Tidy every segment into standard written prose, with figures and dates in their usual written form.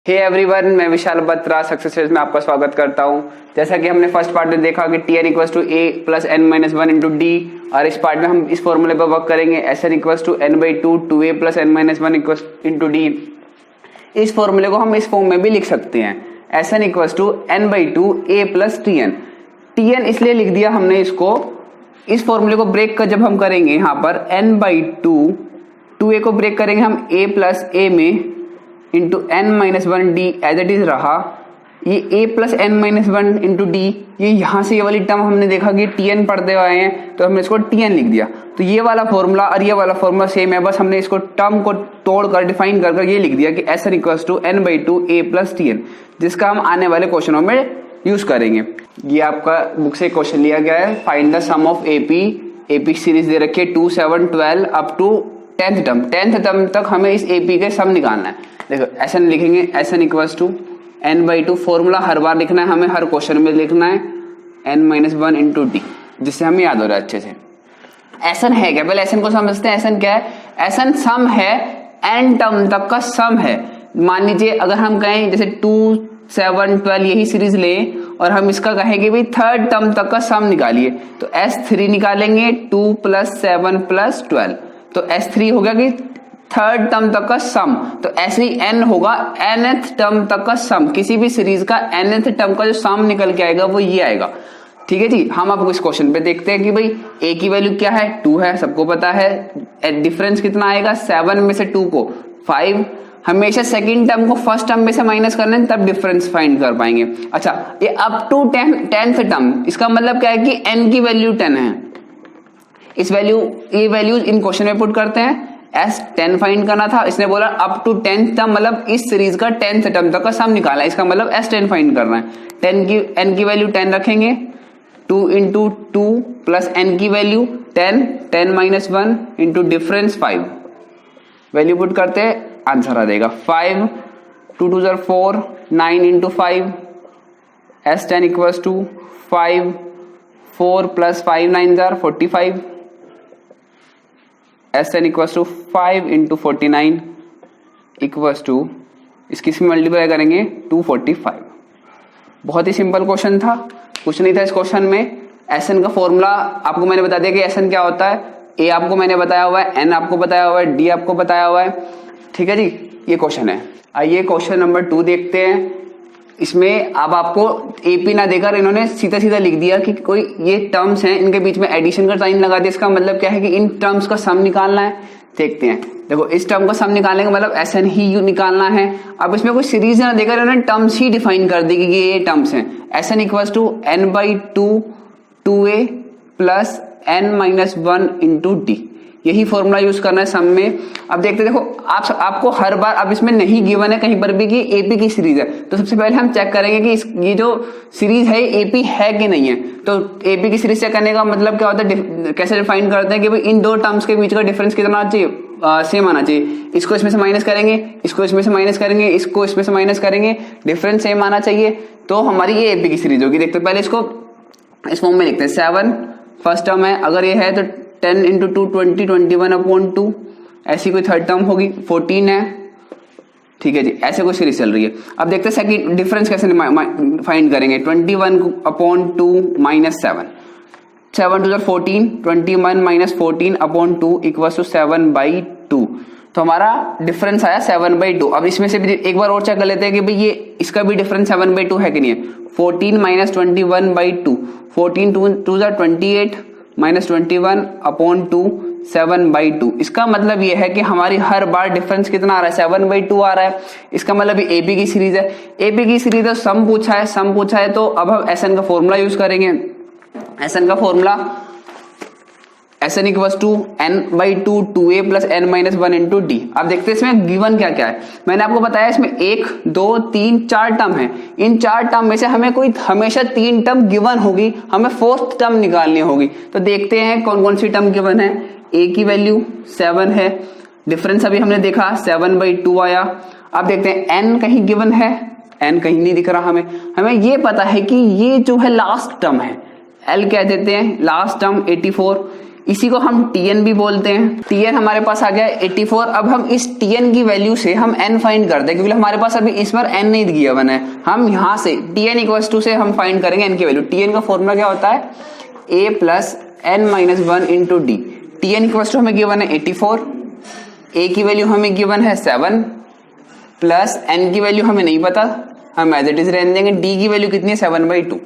Hey everyone, मैं विशाल Batra success में आपका स्वागत करता हूं। जैसा कि हमने फर्स्ट पार्ट में देखा कि Tn equals to A plus N minus one into D, और इस पार्ट में हम इस फॉर्मूले पर वर्क करेंगे Sn equals to N by two A plus N minus one into D. इस फॉर्मूले को हम इस फॉर्म में भी लिख सकते हैं, Sn equals to N by two A plus Tn। Tn इसलिए लिख दिया हमने इसको, इस फॉर्मूले को ब्रेक कर जब हम करेंगे यहाँ पर n बाई टू ए को ब्रेक करेंगे हम a प्लस ए में into N minus one D as it is रहा। ये a plus N minus one into D, ये यहाँ से ये वाली टर्म हमने देखा कि Tn पढ़ते हुए आए हैं तो हमने इसको Tn लिख दिया। तो ये वाला फॉर्मूला और ये वाला फॉर्मूला सेम है, बस हमने इसको टर्म को तोड़कर डिफाइन कर ये लिख दिया कि Sn equals to N by two A plus Tn, जिसका हम आने वाले क्वेश्चनों में यूज करेंगे। ये आपका बुक से क्वेश्चन लिया गया है, find the sum of AP series दे रखी है 2, 7, 12 अप टू 10th टर्म तक हमें इस एपी के सम निकालना है। देखो Sn लिखेंगे, Sn equals to N by two, formula हर बार लिखना है हमें, हर क्वेश्चन में लिखना है N minus one into D, जिससे हमें याद हो रहा है अच्छे से। Sn है क्या, पहले Sn को समझते हैं। Sn क्या है? Sn सम है, n टर्म तक का सम है। मान लीजिए अगर हम कहें जैसे 2, 7, 12 यही सीरीज लें और हम इसका कहेंगे भाई थर्ड टर्म तक का सम निकालिए, तो S3 निकालेंगे 2 प्लस 7 प्लस 12, तो S3 हो गया कि थर्ड टर्म तक का सम। तो ऐसे ही n होगा nth टर्म तक का सम, किसी भी सीरीज का nth टर्म का जो सम निकल के आएगा वो ये आएगा। ठीक है जी। हम आपको इस क्वेश्चन पे देखते हैं कि भाई a की वैल्यू क्या है, 2 है, सबको पता है। डिफरेंस कितना आएगा, 7 में से 2 को 5। हमेशा सेकंड टर्म को फर्स्ट टर्म में से माइनस करना है, तब डिफरेंस फाइंड कर पाएंगे। अच्छा, ये अप टू 10th टर्म, इसका मतलब क्या है कि n की वैल्यू 10 है। ये वैल्यूज इन क्वेश्चन में पुट करते हैं। S10 फाइंड करना था, इसने बोला अप टू 10th टर्म, मतलब इस सीरीज का 10th टर्म तक का सम निकाला है, इसका मतलब S10 फाइंड करना है। n की वैल्यू 10 रखेंगे, 2 इंटू 2 प्लस n की value 10 minus 1 into difference 5, value put करते हैं, आंसर आ जाएगा 5, 2 2 जार 4, 9 into 5, S10 equals to 5, 4 plus 5 9 जार 45, Sn equals to 5 into 49 equals to, इसकी मल्टीप्लाई करेंगे 245। बहुत ही सिंपल क्वेश्चन था, कुछ नहीं था इस क्वेश्चन में। Sn का फॉर्मूला आपको मैंने बता दिया कि Sn क्या होता है, A आपको मैंने बताया हुआ है, N आपको बताया हुआ है, D आपको बताया हुआ है। ठीक है जी, ये क्वेश्चन है। आइए क्वेश्चन नंबर 2 देखते हैं। इसमें अब आपको एपी ना देकर इन्होंने सीधा सीधा लिख दिया कि कोई ये टर्म्स हैं, इनके बीच में एडिशन का साइन लगा दिया। इसका मतलब क्या है कि इन टर्म्स का सम निकालना है। देखते हैं, देखो इस टर्म का सम निकालने का मतलब Sn ही निकालना है। अब इसमें कोई सीरीज ना देकर इन्होंने टर्म्स ही डिफाइन कर दी कि ये टर्म्स हैं। Sn equals to N by two A plus N minus one into D, यही फॉर्मूला यूज करना है सम में। अब देखते देखो आपको हर बार, अब इसमें नहीं गिवन है कहीं पर भी कि एपी की सीरीज है, तो सबसे पहले हम चेक करेंगे कि ये जो सीरीज है एपी है कि नहीं है। तो एपी की सीरीज चेक करने का मतलब क्या होता है, कैसे डिफाइन करते हैं कि भाई इन दो टर्म्स के बीच का डिफरेंस कितना आना चाहिए, सेम आना चाहिए। इसको इसमें से माइनस करेंगे, इसको इसमें से माइनस करेंगे, इसको इसमें से माइनस करेंगे, डिफरेंस सेम आना चाहिए, तो हमारी ये एपी की सीरीज होगी। देखते पहले इसको इस फॉर्म में लिखते हैं। 7 फर्स्ट टर्म है, अगर ये है तो 10 इंटू 2 20, 21 अपॉन 2, ऐसी कोई थर्ड टर्म होगी। 14 है, ठीक है जी, ऐसे कोई सीरीज चल रही है। अब देखते हैं सेकंड डिफरेंस कैसे फाइंड करेंगे। 21 upon 2 minus 7, 7 2 14, 21 minus 14 upon 2 equal to 7 by 2, तो हमारा डिफरेंस आया 7 बाई 2। अब इसमें से भी एक बार और चेक कर लेते हैं कि भाई ये इसका भी डिफरेंस 7 बाई 2 है कि नहीं है। 14 minus 21 by 2, 14 2 jar 28 minus 21 upon 2, 7 by 2। इसका मतलब ये है कि हमारी हर बार डिफरेंस कितना आ रहा है, 7 बाई 2 आ रहा है। इसका मतलब ये एपी की सीरीज है। एपी की सीरीज है, सम पूछा है, तो अब हम Sn का फॉर्मूला यूज करेंगे। Sn का formula Sn equals to N by two A plus N minus one into D. अब देखते हैं इसमें गिवन क्या क्या है। मैंने आपको बताया इसमें 1, 2, 3, 4 टर्म है। इन 4 टर्म में से हमें कोई हमेशा 3 टर्म गिवन होगी, हमें 4th टर्म निकालनी होगी। तो देखते हैं कौन कौन सी टर्म गिवन है। a की वैल्यू 7 है, डिफरेंस अभी हमने देखा 7 बाई 2 आया। अब देखते हैं n कहीं गिवन है, n कहीं नहीं दिख रहा हमें ये पता है कि ये जो है लास्ट टर्म है, l कह देते हैं लास्ट टर्म 84। इसी को हम Tn भी बोलते हैं। Tn हमारे पास आ गया 84। अब हम इस Tn की वैल्यू से हम n फाइंड करते हैं, क्योंकि हमारे पास अभी इस बार n नहीं दिया बना है। हम यहाँ से Tn इक्वल्स टू से हम फाइंड करेंगे n की वैल्यू। Tn का फॉर्मूला क्या होता है, a plus n minus 1 into D. Tn equals to हमें गिवन है 84, a की वैल्यू हमें गिवन है 7 प्लस n की वैल्यू हमें नहीं पता, हम एज इट इज रहने देंगे। d की वैल्यू कितनी है 7/2।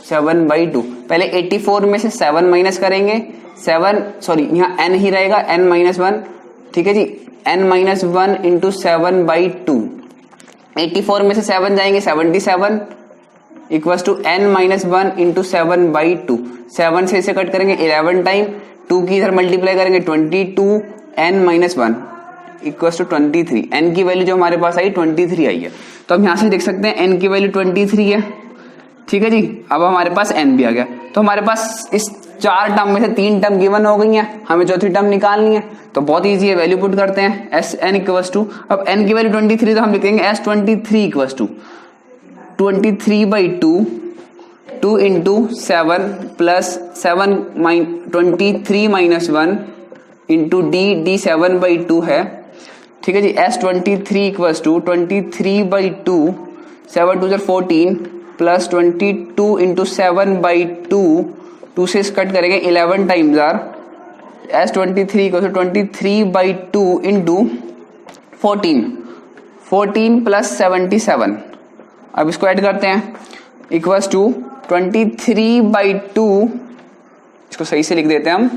7/2 पहले 84 में से 7 माइनस करेंगे, 7 सॉरी यहाँ n ही रहेगा, n माइनस 1, ठीक है जी, n माइनस 1 इंटू 7/2। 84 में से 7 जाएंगे 77 equals to n minus 1 into 7/2। 7 से इसे कट करेंगे 11 टाइम, 2 की इधर मल्टीप्लाई करेंगे 22, n minus 1 equals to 23। n की वैल्यू जो हमारे पास आई 23 आई है। तो हम यहाँ से देख सकते हैं n की वैल्यू 23 है, ठीक है जी। अब हमारे पास n भी आ गया। तो हमारे पास इस 4 टर्म में से 3 टर्म गिवन हो गई हैं, हमें चौथी टर्म निकालनी है। तो बहुत इजी है, वैल्यू पुट करते हैं एस एन इक्वल्स टू, अब n की वैल्यू 23 तो हम लिखेंगे S23 equals to 23/2 2 into 7 plus 23 minus 1 into D 7/2 है, ठीक है जी। S23 equals to 23/2 7 2 14 plus 22 into 7/2, 2 से कट करेंगे 11 times are. S23 equals to 23/2 into 14 plus 77। अब इसको ऐड करते हैं, इक्वल्स टू 23/2, इसको सही से लिख देते हैं हम,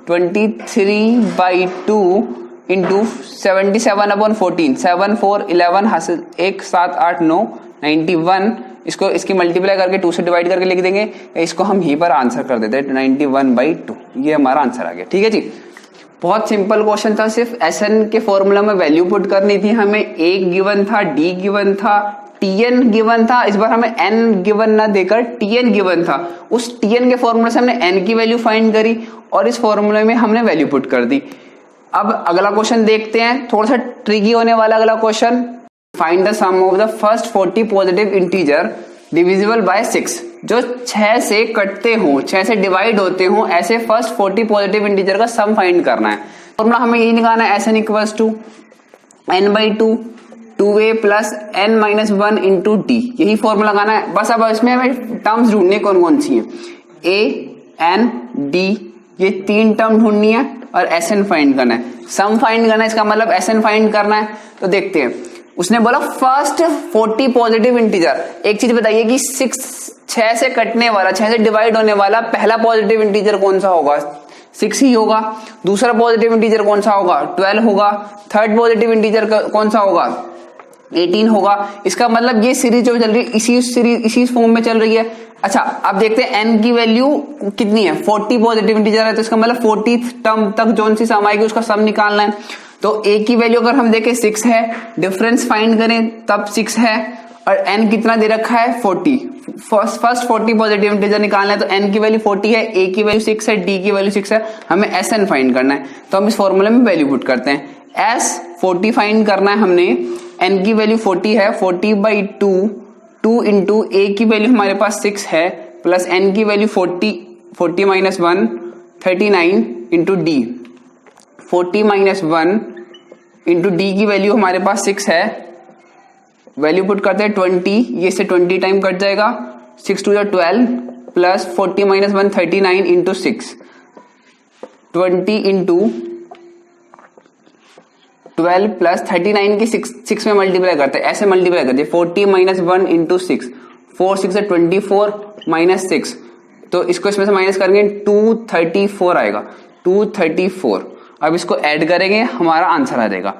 23/2 इंटू 77/14, 7 4 11 हासिल 1 7 8 9 91। इसको इसकी मल्टीप्लाई करके 2 से डिवाइड करके लिख देंगे, इसको हम यहीं पर आंसर कर देते हैं 91/2। ये हमारा आंसर आ गया, ठीक है जी। बहुत सिंपल क्वेश्चन था, सिर्फ Sn के फॉर्मूला में वैल्यू पुट करनी थी हमें। a गिवन था, d गिवन था, Tn गिवन था। इस बार हमें n गिवन ना देकर Tn गिवन था। उस Tn के फॉर्मूला से हमने n की वैल्यू फाइंड करी और इस फॉर्मूले में हमने वैल्यू पुट कर दी। अब अगला क्वेश्चन देखते हैं, थोड़ा सा ट्रिकी होने वाला अगला question. Find the sum of the first 40 positive integer divisible by 6। जो 6 से कटते हो, 6 से डिवाइड होते हो, ऐसे फर्स्ट 40 पॉजिटिव इंटीजर का सम फाइंड करना है। फॉर्मूला हमें यही निकालना है, Sn equals to n/2 2a plus n minus 1 into D. यही फॉर्मूला लगाना है बस। अब इसमें हमें टर्म्स ढूंढनी कौन कौन सी हैं, a n d, ये 3 टर्म ढूंढनी है और Sn फाइंड करना है, सम फाइंड करना है, इसका मतलब Sn फाइंड करना है। तो देखते हैं, उसने बोला फर्स्ट 40 पॉजिटिव इंटीजर। एक चीज बताइए कि 6 से कटने वाला, 6 से डिवाइड होने वाला पहला पॉजिटिव इंटीजर कौन सा होगा, 6 ही होगा। दूसरा पॉजिटिव इंटीजर कौन सा होगा, 12 होगा। थर्ड पॉजिटिव इंटीजर कौन सा होगा, 18 होगा। इसका मतलब ये सीरीज जो चल रही है इसी फॉर्म में चल रही है। अच्छा, अब देखते हैं n की वैल्यू कितनी है, 40 पॉजिटिव इंटीजर है, तो इसका मतलब 40th टर्म तक जो सी सम आएगी उसका सम निकालना है। तो a की वैल्यू अगर हम देखें 6 है, डिफरेंस फाइंड करें तब 6 है, और n कितना दे रखा है 40। फर्स्ट 40 पॉजिटिव इंटीजर निकालना है, तो n की वैल्यू 40 है, a की वैल्यू 6 है, d की वैल्यू 6 है, हमें Sn फाइंड करना है। तो हम इस फॉर्मूले में वैल्यू पुट करते हैं। S 40 फाइंड करना है हमने, n की वैल्यू 40 है, 40/2 2 इंटू a की वैल्यू हमारे पास 6 है, प्लस n की value 40 minus 1 39 into D, 40 minus 1 into D की वैल्यू हमारे पास 6 है, वैल्यू पुट करते हैं 20, ये से 20 टाइम कट जाएगा, 6 2 12 plus 40 minus 1 39 into 6, 20 into 12 plus 39 की 6 में मल्टीप्लाई करते हैं, ऐसे मल्टीप्लाई करते हैं, 40 माइनस 1 इंटू 6, 4 6 24 माइनस 6, तो इसको इसमें से माइनस करेंगे 234 आएगा, 234। अब इसको ऐड करेंगे, हमारा आंसर आ जाएगा।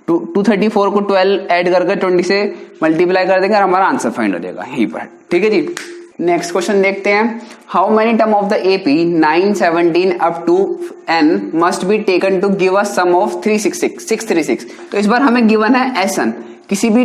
234 को 12 ऐड करके 20 से मल्टीप्लाई कर देंगे और हमारा आंसर फाइंड हो जाएगा यहीं पर, ठीक है जी। नेक्स्ट क्वेश्चन देखते हैं, how many term of the AP 9 17 up to n must be taken to give a sum of 366 636। तो इस बार हमें गिवन है Sn, किसी भी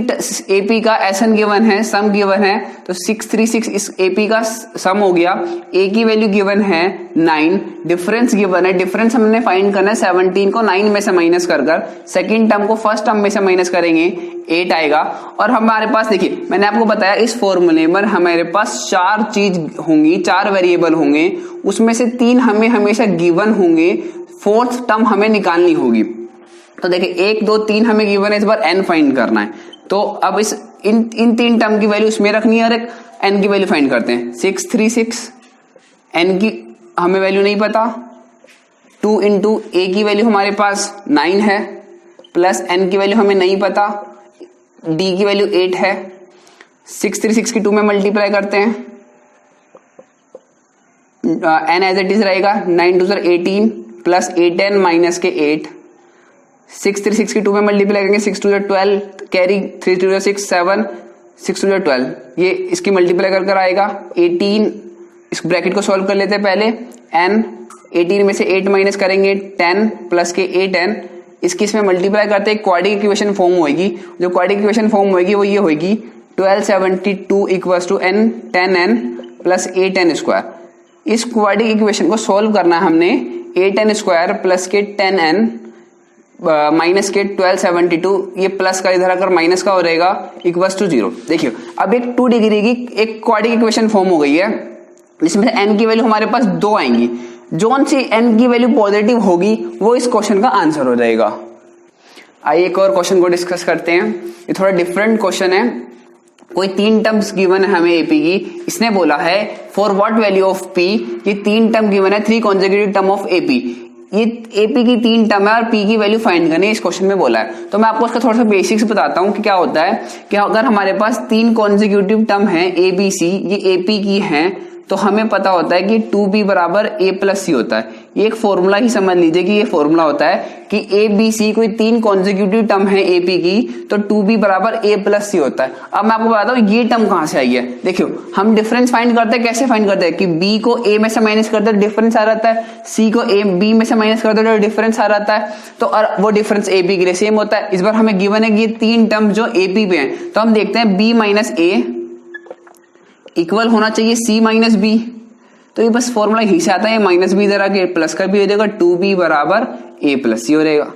एपी का एसएन गिवन है, सम गिवन है, तो 636 इस एपी का सम हो गया, ए की वैल्यू गिवन है 9, डिफरेंस गिवन है, डिफरेंस हमने फाइंड करना है 17 को 9 में से माइनस कर सेकेंड टर्म को फर्स्ट टर्म में से माइनस करेंगे 8 आएगा। और हमारे पास देखिए मैंने आपको बताया इस फॉर्मूले में हमारे पास 4 चीज होंगी, 4 वेरिएबल होंगे, उसमें से 3 हमें हमेशा गिवन होंगे, फोर्थ टर्म हमें निकालनी होगी। तो देखिए 1 2 3 हमें गिवन है, इस बार n फाइंड करना है, तो अब इस इन 3 टर्म की वैल्यू इसमें रखनी है और एक n की वैल्यू फाइंड करते हैं। 636 n की हमें वैल्यू नहीं पता, 2 इंटू a की वैल्यू हमारे पास 9 है, प्लस n की वैल्यू हमें नहीं पता, d की वैल्यू 8 है, 636 की 2 में मल्टीप्लाई करते हैं, n एज इट इज रहेगा, 9 2 18 प्लस 8n माइनस के 8, 636 की 2 में मल्टीप्लाई करेंगे, 6 2 12 कैरी, 3 2 6 7, 6 2 12, ये इसकी मल्टीप्लाई कर आएगा 18। इस ब्रैकेट को सॉल्व कर लेते हैं पहले, n 18 में से 8 माइनस करेंगे 10 प्लस के 8n, इसकी इसमें मल्टीप्लाई करते हैं, क्वाड्रेटिक इक्वेशन फॉर्म होगी, जो क्वाड्रेटिक इक्वेशन फॉर्म होगी वो ये होगी 1272 equals to n 10n plus 8n square. इस क्वाड्रेटिक इक्वेशन को सॉल्व करना है हमने, 8n स्क्वायर प्लस के 10n माइनस के 1272, ये प्लस का इधर आकर माइनस का हो रहेगा इक्वल्स टू 0। देखिए अब एक 2 डिग्री की एक क्वाड्रेटिक इक्वेशन फॉर्म हो गई है, जिसमें से n की वैल्यू हमारे पास 2 आएंगी, जोन सी n की वैल्यू पॉजिटिव होगी वो इस क्वेश्चन का आंसर हो जाएगा। आइए एक और क्वेश्चन को डिस्कस करते हैं, ये थोड़ा डिफरेंट क्वेश्चन है। कोई 3 टर्म्स गिवन है हमें एपी की, इसने बोला है for what value of P, ये 3 टर्म गिवन है, 3 कॉन्सेक्यूटिव टर्म ऑफ एपी, ये एपी की 3 टर्म है और पी की वैल्यू फाइंड करनी है, इस क्वेश्चन में बोला है। तो मैं आपको उसका थोड़ा सा बेसिक्स बताता हूँ कि क्या होता है कि अगर हमारे पास 3 कॉन्सेक्यूटिव टर्म है ए बी सी, ये एपी की हैं, तो हमें पता होता है कि 2b बराबर a प्लस सी होता है। ये एक फॉर्मूला ही समझ लीजिए कि ये फॉर्मूला होता है कि ए बी सी कोई 3 कॉन्सेक्यूटिव टर्म है एपी की, तो 2b बराबर a प्लस सी होता है। अब मैं आपको बताता हूँ ये टर्म कहां से आई है। देखियो हम डिफरेंस फाइंड करते हैं, कैसे फाइंड करते हैं कि b को a में से माइनस करते हैं डिफरेंस आ जाता है, c को a b में से माइनस करते हैं डिफरेंस आ जाता है, तो और वो डिफरेंस a b के लिए सेम होता है। इस बार हमें गिवन है कि ये 3 टर्म जो a p पे हैं, तो हम देखते हैं b माइनस a इक्वल होना चाहिए c माइनस b, तो ये बस फॉर्मूला यहीं से आता है, माइनस बी इधर आके प्लस का भी हो जाएगा, 2b बराबर a प्लस सी हो जाएगा।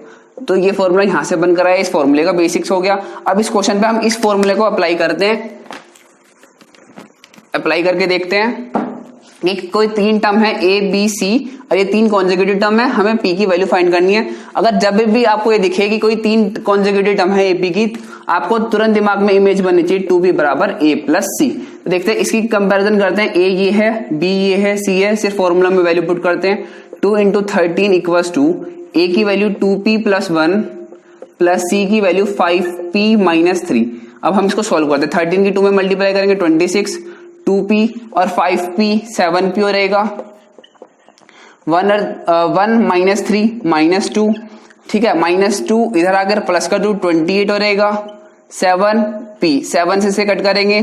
तो ये फॉर्मूला यहां से बनकर आया, इस फॉर्मूले का बेसिक्स हो गया। अब इस क्वेश्चन पे हम इस फॉर्मूले को अप्लाई करते हैं, अप्लाई करके देखते हैं कि कोई 3 टर्म है a b c और ये 3 कॉन्सेक्यूटिव टर्म है, हमें p की वैल्यू फाइंड करनी है। अगर जब भी आपको ये दिखे कि कोई 3 कॉन्सेक्यूटिव टर्म है ap की, आपको तुरंत दिमाग में इमेज बननी चाहिए 2b बराबर a प्लस सी। तो देखते हैं इसकी कंपैरिजन करते हैं, a ये है, b ये है, c है, सिर्फ फॉर्मूला में वैल्यू पुट करते हैं। 2 इंटू 13 इक्वल्स टू a की value 2p plus 1 plus c की वैल्यू 5p माइनस 3। अब हम इसको सॉल्व करते हैं, 13 की 2 में मल्टीप्लाई करेंगे 26, 2p और 5p 7p हो रहेगा, 1 माइनस 3 माइनस 2, ठीक है, माइनस 2 इधर आकर प्लस कर दू 28 हो रहेगा, 7p 7 से कट करेंगे,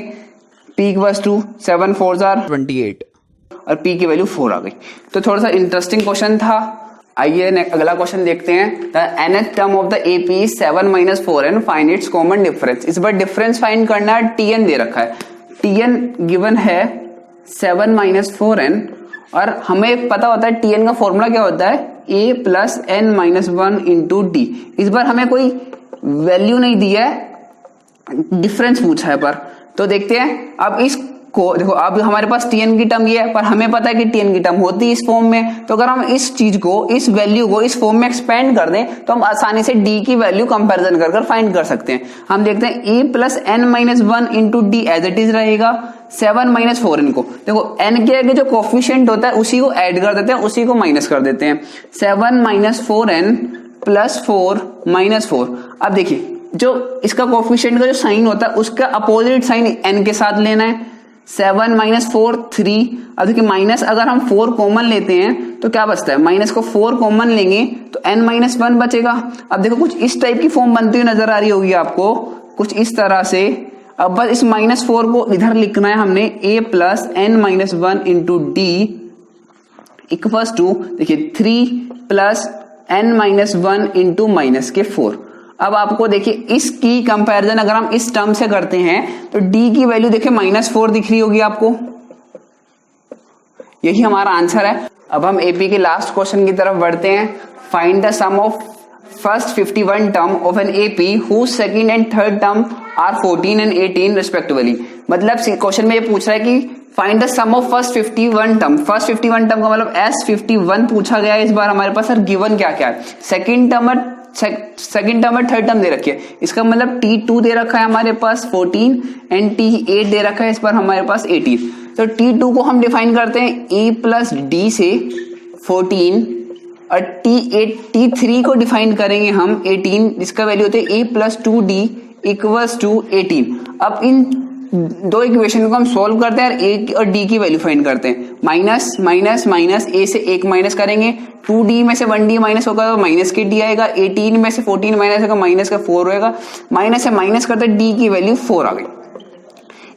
p इक्वल्स टू 7 4 28 और p की वैल्यू 4 आ गई। तो थोड़ा सा इंटरेस्टिंग क्वेश्चन था। आइए अगला क्वेश्चन देखते हैं। The nth term of the AP is 7 minus 4n, find its common difference. इस बार डिफरेंस फाइंड करना है, tn दे रखा है, tn गिवन है 7 माइनस 4n और हमें पता होता है tn का फॉर्मूला क्या होता है, a plus n minus 1 into D. इस बार हमें कोई वैल्यू नहीं दी है, डिफरेंस पूछा है पर। तो देखते हैं अब इसको, देखो अब हमारे पास tn की टर्म ये है, पर हमें पता है कि tn की टर्म होती है इस फॉर्म में, तो अगर हम इस चीज को, इस वैल्यू को इस फॉर्म में एक्सपेंड कर दें तो हम आसानी से d की वैल्यू कंपैरिजन कर फाइंड कर सकते हैं। हम देखते हैं a plus n minus 1 into D as it is रहेगा, 7 माइनस 4n को, देखो n के आगे जो कोफिशिएंट होता है उसी को ऐड कर देते हैं, उसी को माइनस कर देते हैं, 7 माइनस 4n प्लस 4 माइनस 4। अब देखिए जो इसका कोफिशिएंट का जो साइन होता है उसका अपोजिट साइन n के साथ लेना है, 7 माइनस 4 3। अब देखिए माइनस अगर हम 4 कॉमन लेते हैं तो क्या बचता है, माइनस को 4 कॉमन लेंगे तो n माइनस 1 बचेगा। अब देखो कुछ इस टाइप की फॉर्म बनती हुई नजर आ रही होगी आपको, कुछ इस तरह से। अब बस इस माइनस 4 को इधर लिखना है हमने, a plus n minus 1 into D equals to, देखिए 3 plus n minus 1 into minus के 4। अब आपको देखिए इसकी कंपैरिजन अगर हम इस टर्म से करते हैं तो डी की वैल्यू देखिए -4 दिख रही होगी आपको, यही हमारा आंसर है। अब हम एपी के लास्ट क्वेश्चन की तरफ बढ़ते हैं। Find the sum of first 51 term of an AP whose second and third term are 14 and 18 respectively. मतलब क्वेश्चन में ये पूछ रहा है कि find the sum of first 51 term. First 51 term का मतलब S51 पूछा गया है इस बार हमारे पास। सर गिवन क्या क्या है, सेकंड टर्म और थर्ड टर्म दे रखी है, इसका मतलब T2 दे रखा है हमारे पास 14 एंड T8 दे रखा है इस बार हमारे पास 18। तो T2 को हम डिफाइन करते हैं A प्लस डी से 14 और T3 को डिफाइन करेंगे हम 18 जिसका वैल्यू होते हैं A plus 2D equals to 18। अब इन दो इक्वेशन को हम सॉल्व करते हैं और A और D की वैल्यू फाइंड करते हैं। माइनस माइनस माइनस A से 1 माइनस करेंगे, 2D में से 1D माइनस होगा तो माइनस के D आएगा, 18 में से 14 माइनस होगा माइनस का 4 होगा, माइनस से माइनस करते D की वैल्यू 4 आ गई।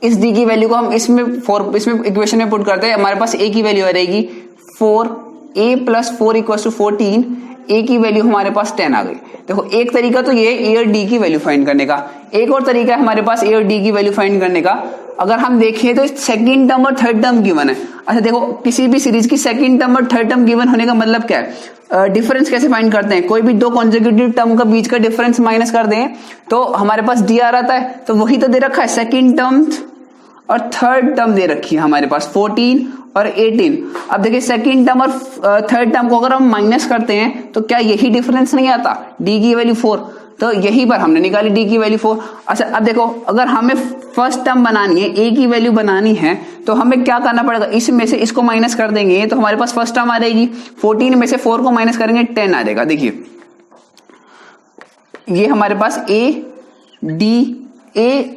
इस D की वैल्यू को हम इसमें इक्वेशन में पुट करते हैं, हमारे पास A की वैल्यू आ रहेगी 4, A plus 4 equal to 14, A की वैल्यू हमारे पास 10 आ गई। देखो एक तरीका तो ये A और D की वैल्यू फाइंड करने का, एक और तरीका है हमारे पास A और D की वैल्यू फाइंड करने का। अगर हम देखें तो सेकंड टर्म और थर्ड टर्म गिवन है। अच्छा देखो किसी भी सीरीज की सेकंड टर्म और थर्ड टर्म गिवन होने का मतलब क्या है, डिफरेंस कैसे फाइंड करते हैं, कोई भी दो कॉन्सेक्यूटिव टर्म का बीच का डिफरेंस माइनस कर दें तो हमारे पास D आ रहा है, तो वही तो दे रखा है, सेकंड टर्म और थर्ड टर्म दे रखी है हमारे पास 14 और 18। अब देखिए सेकंड टर्म और थर्ड टर्म को अगर हम माइनस करते हैं तो क्या यही डिफरेंस नहीं आता, D की वैल्यू 4, तो यही पर हमने निकाली D की वैल्यू 4। अच्छा अब देखो अगर हमें फर्स्ट टर्म बनानी है, A की वैल्यू बनानी है तो हमें क्या करना पड़ेगा, इसमें से इसको माइनस कर देंगे तो हमारे पास फर्स्ट टर्म आ जाएगी, 14 में से 4 को माइनस करेंगे 10 आ जाएगा। देखिए ये हमारे पास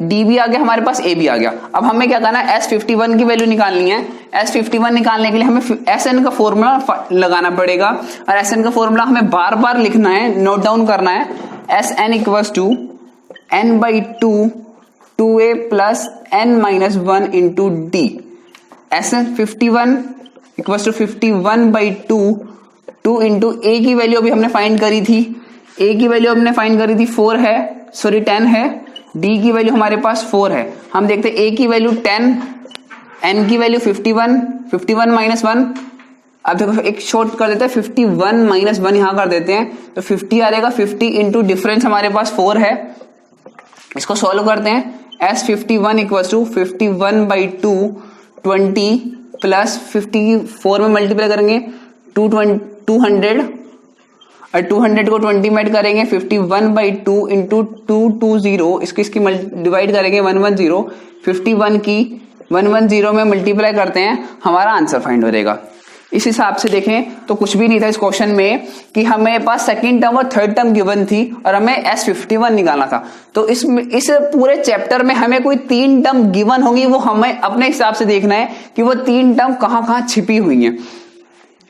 D भी आ गया, हमारे पास A भी आ गया। अब हमें क्या करना है, S51 की वैल्यू निकालनी है। S51 निकालने के लिए हमें SN का फॉर्मूला लगाना पड़ेगा और SN का फॉर्मूला हमें बार बार लिखना है, नोट डाउन करना है। SN equals to n/2 2A plus n-1 into D। SN51 equals to 51/2 2 into A की वैल्यू अभी हमने फाइंड करी थी, A की वैल्यू हमने फाइंड करी थी 4 है, सॉरी 10 है, D की वैल्यू हमारे पास 4 है। हम देखते हैं A की वैल्यू 10, N की वैल्यू 51 माइनस 1। अब देखो एक शॉर्ट कर देते हैं, 51 माइनस 1 यहां कर देते हैं तो 50 आ जाएगा। 50 इंटू डिफरेंस हमारे पास 4 है, इसको सॉल्व करते हैं। S51 इक्वल्स टू 51/2 20 प्लस 54 में मल्टीप्लाई करेंगे 200 और 200 को 20 में करेंगे 51/2 इंटू 220, इसकी डिवाइड करेंगे 110, 51 की 110 में मल्टीप्लाई करते हैं, हमारा आंसर फाइंड हो जाएगा। इस हिसाब से देखें तो कुछ भी नहीं था इस क्वेश्चन में कि हमें पास सेकंड टर्म और थर्ड टर्म गिवन थी और हमें S51 निकालना था। तो इस पूरे चैप्टर में हमें कोई 3 टर्म गिवन होंगी, वो हमें अपने हिसाब से देखना है कि वो 3 टर्म कहां छिपी हुई हैं।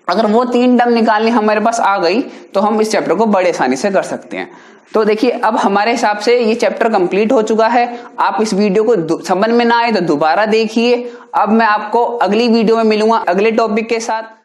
अगर वो 3 टर्म निकालनी हमारे पास आ गई तो हम इस चैप्टर को बड़े आसानी से कर सकते हैं। तो देखिए अब हमारे हिसाब से ये चैप्टर कंप्लीट हो चुका है। आप इस वीडियो को समझ में ना आए तो दोबारा देखिए। अब मैं आपको अगली वीडियो में मिलूंगा अगले टॉपिक के साथ।